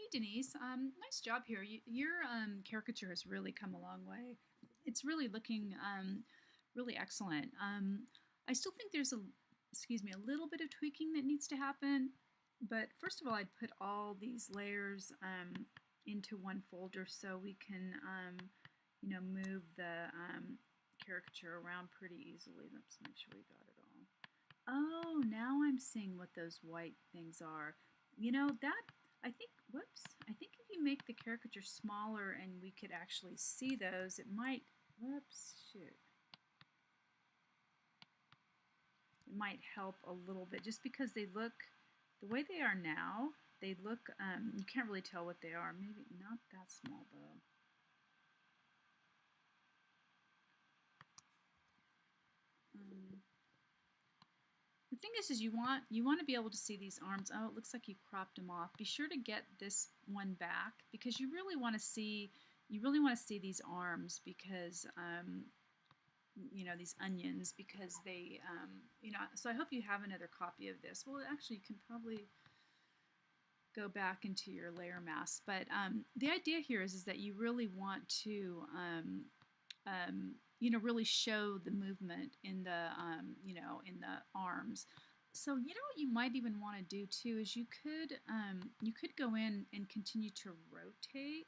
Hey Denise, nice job here. Your caricature has really come a long way. It's really looking really excellent. I still think there's a little bit of tweaking that needs to happen. But first of all, I'd put all these layers into one folder so we can, move the caricature around pretty easily. Let's make sure we got it all. Oh, now I'm seeing what those white things are. That I think, whoops, I think if you make the caricature smaller and we could actually see those, it might, whoops, shoot. It might help a little bit just because they look, the way they are now, they look, you can't really tell what they are. Maybe not that small though. The thing is you want to be able to see these arms. Oh, it looks like you cropped them off. Be sure to get this one back because you really want to see these arms because these onions because they so I hope you have another copy of this. Well, actually, you can probably go back into your layer mask. But the idea here is that you really want to really show the movement in the in the arms. So what you might even want to do too is you could go in and continue to rotate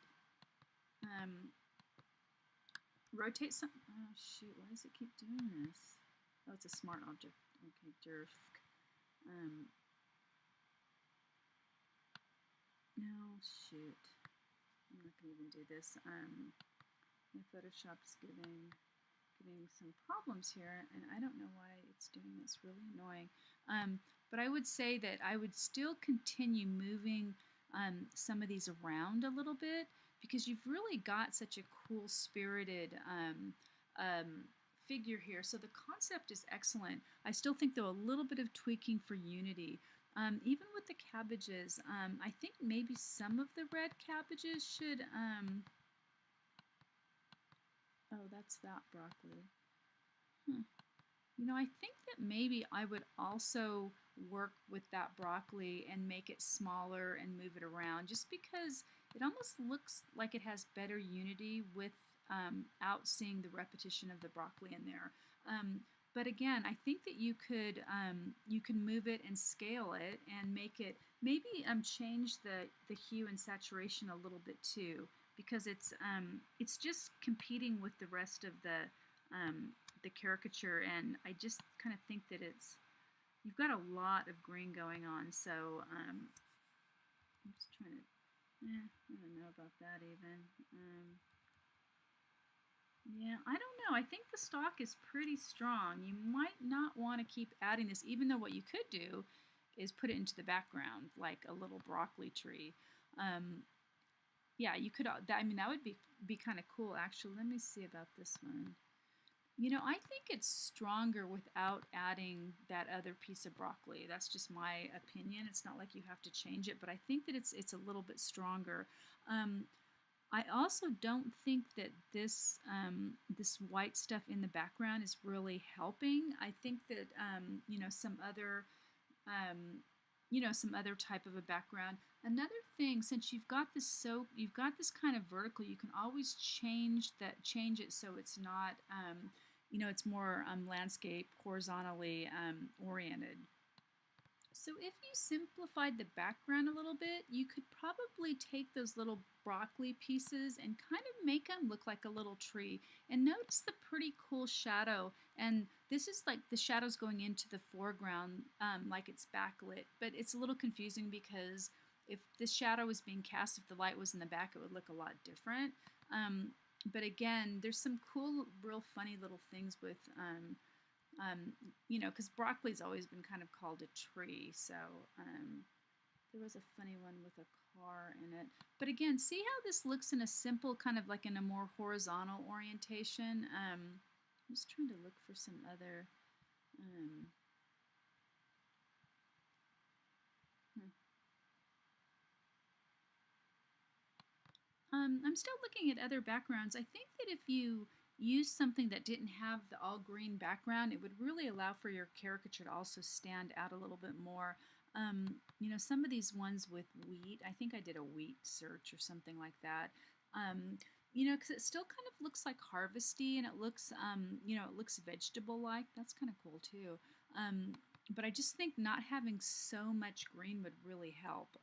some. Oh shoot! Why does it keep doing this? Oh, it's a smart object. Okay, derf. No, shoot. I'm not gonna even do this. My Photoshop's giving some problems here, and I don't know why it's doing this. Really annoying. But I would say that I would still continue moving some of these around a little bit because you've really got such a cool spirited figure here. So the concept is excellent. I still think though a little bit of tweaking for unity. Even with the cabbages, I think maybe some of the red cabbages should oh, that's that broccoli. I think that maybe I would also work with that broccoli and make it smaller and move it around just because it almost looks like it has better unity without seeing the repetition of the broccoli in there. But again, I think that you can move it and scale it and make it maybe change the hue and saturation a little bit too because it's just competing with the rest of the caricature, and I just kind of think that you've got a lot of green going on. So I'm just trying to. I don't know about that even. Yeah, I don't know. I think the stock is pretty strong. You might not want to keep adding this, even though what you could do is put it into the background like a little broccoli tree. Yeah, you could. I mean, that would be kind of cool. Actually, let me see about this one. I think it's stronger without adding that other piece of broccoli. That's just my opinion. It's not like you have to change it, but I think that it's a little bit stronger. I also don't think that this white stuff in the background is really helping. I think that um, some other type of a background. Another thing, since you've got this kind of vertical, you can always change it so it's not it's more landscape horizontally oriented. So if you simplified the background a little bit, you could probably take those little broccoli pieces and kind of make them look like a little tree. And notice the pretty cool shadow. And this is like the shadows going into the foreground like it's backlit. But it's a little confusing because if this shadow was being cast, if the light was in the back, it would look a lot different. But again, there's some cool, real funny little things with because broccoli's always been kind of called a tree. So there was a funny one with a car in it. But again, see how this looks in a simple, kind of like in a more horizontal orientation. I'm just trying to look for some other. I'm still looking at other backgrounds. I think that if you use something that didn't have the all green background, it would really allow for your caricature to also stand out a little bit more. Some of these ones with wheat, I think I did a wheat search or something like that. Um, because it still kind of looks like harvesty and it looks, it looks vegetable-like. That's kind of cool too. Um, but I just think not having so much green would really help.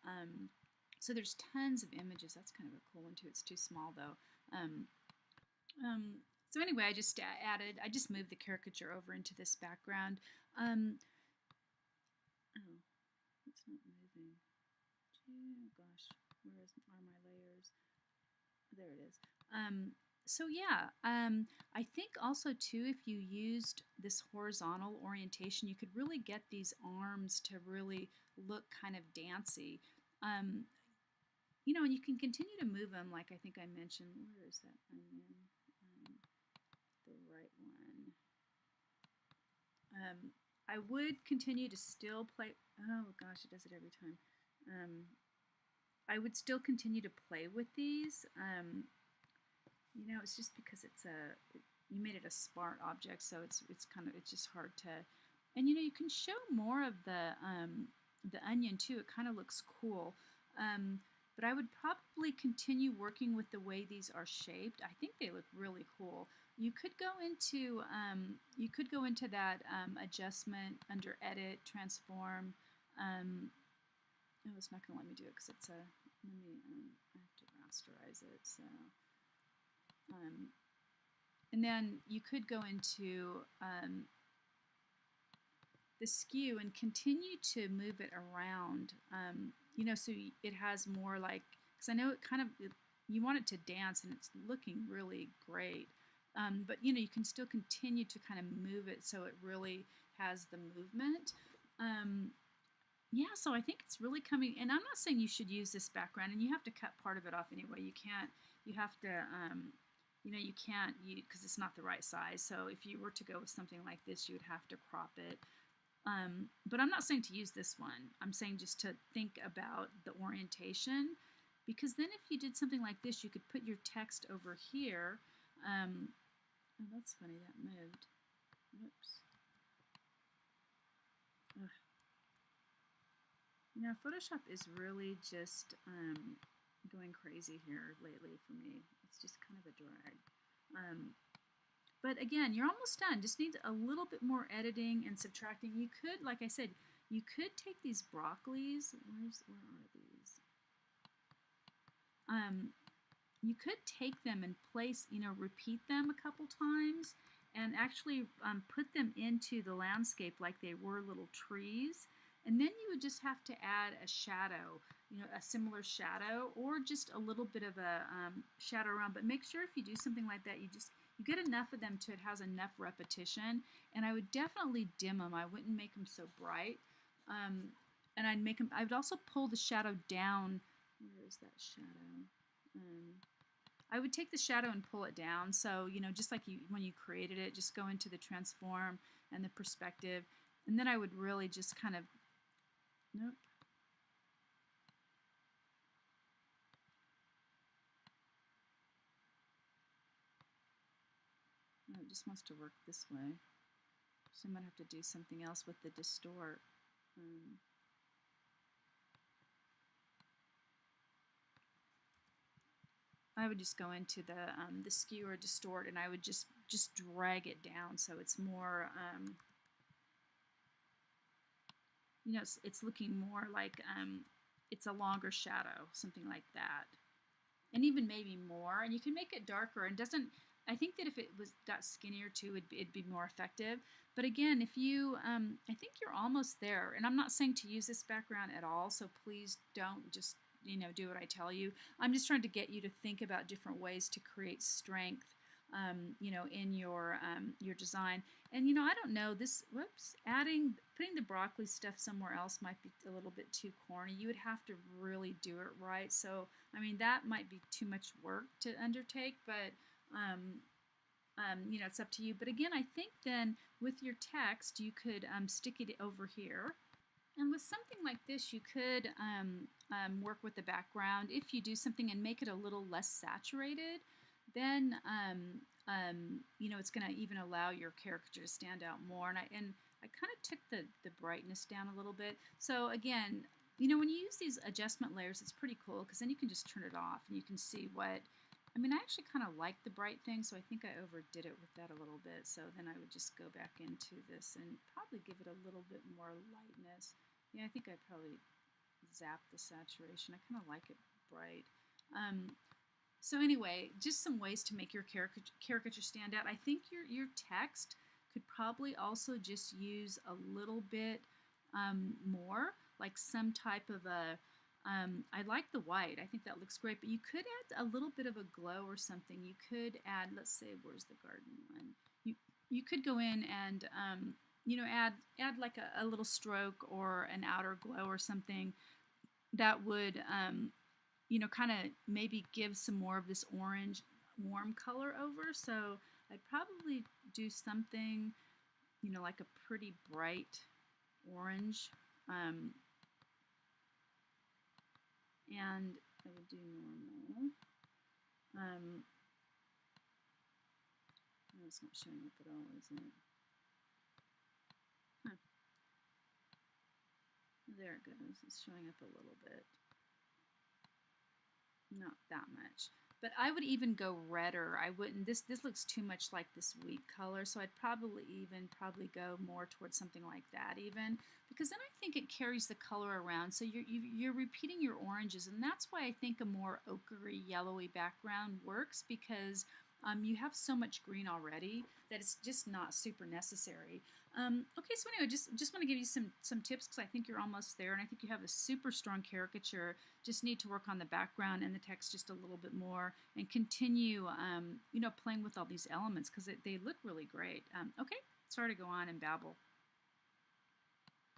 So there's tons of images. That's kind of a cool one too. It's too small though. Um, um, so anyway, I just moved the caricature over into this background. Um, oh, it's not moving. Oh gosh, are my layers? There it is. So yeah, I think also too, if you used this horizontal orientation, you could really get these arms to really look kind of dancy. Um, and you can continue to move them, like I think I mentioned. Where is that onion? The right one. I would continue to still play. Oh gosh, it does it every time. I would still continue to play with these. It's just because you made it a smart object, so it's just hard to, and you can show more of the onion too. It kind of looks cool. But I would probably continue working with the way these are shaped. I think they look really cool. You could go into that adjustment under Edit, Transform. No, it's not going to let me do it because it's a. Let me. I have to rasterize it. So. And then you could go into the skew and continue to move it around, so it has more like, because I know you want it to dance and it's looking really great. But you can still continue to kind of move it so it really has the movement. Yeah, so I think it's really coming, and I'm not saying you should use this background, and you have to cut part of it off anyway. You have to, you can't, because it's not the right size. So if you were to go with something like this, you would have to crop it. But I'm not saying to use this one. I'm saying just to think about the orientation, because then if you did something like this, you could put your text over here. Oh, that's funny, that moved. Whoops. Ugh. Photoshop is really just going crazy here lately for me. It's just kind of a drag. But again, you're almost done. Just need a little bit more editing and subtracting. You could, like I said, you could take these broccolis. Where are these? You could take them and repeat them a couple times and actually put them into the landscape like they were little trees. And then you would just have to add a shadow, a similar shadow, or just a little bit of a shadow around. But make sure if you do something like that, you get enough of them to it has enough repetition. And I would definitely dim them. I wouldn't make them so bright. And I would also pull the shadow down. Where is that shadow? I would take the shadow and pull it down. So, just like when you created it, just go into the transform and the perspective. And then I would really just kind of, nope. Oh, it just wants to work this way. So I might have to do something else with the distort. I would just go into the skew or distort, and I would just drag it down so it's more, it's looking more like it's a longer shadow, something like that, and even maybe more. And you can make it darker, and doesn't. I think that if it got skinnier too, it'd be more effective. But again, if you, I think you're almost there. And I'm not saying to use this background at all, so please don't just do what I tell you. I'm just trying to get you to think about different ways to create strength, in your design. And I don't know this. Whoops, putting the broccoli stuff somewhere else might be a little bit too corny. You would have to really do it right. So I mean that might be too much work to undertake, but it's up to you. But again, I think then with your text, you could stick it over here. And with something like this, you could work with the background. If you do something and make it a little less saturated, then it's going to even allow your character to stand out more. And I kind of took the brightness down a little bit. So again, you know, when you use these adjustment layers, it's pretty cool because then you can just turn it off and you can see what, I mean, I actually kind of like the bright thing, so I think I overdid it with that a little bit. So then I would just go back into this and probably give it a little bit more lightness. Yeah, I think I probably zapped the saturation. I kind of like it bright. Um, so anyway, just some ways to make your caricature stand out. I think your text could probably also just use a little bit more, like some type of a. I like the white. I think that looks great, but you could add a little bit of a glow or something. You could add, let's say, where's the garden one? You could go in and you know, add like a little stroke or an outer glow or something that would you know, kind of maybe give some more of this orange warm color over. So I'd probably do something, you know, like a pretty bright orange. And I would do normal. No, it's not showing up at all, is it? Huh. There it goes. It's showing up a little bit. Not that much. But I would even go redder. I wouldn't. This looks too much like this wheat color, so I'd probably go more towards something like that even, because then I think it carries the color around. So you're repeating your oranges, and that's why I think a more ochery, yellowy background works because you have so much green already that it's just not super necessary. Okay, so anyway, just want to give you some tips because I think you're almost there, and I think you have a super strong caricature. Just need to work on the background and the text just a little bit more, and continue, you know, playing with all these elements because they look really great. Okay, sorry to go on and babble.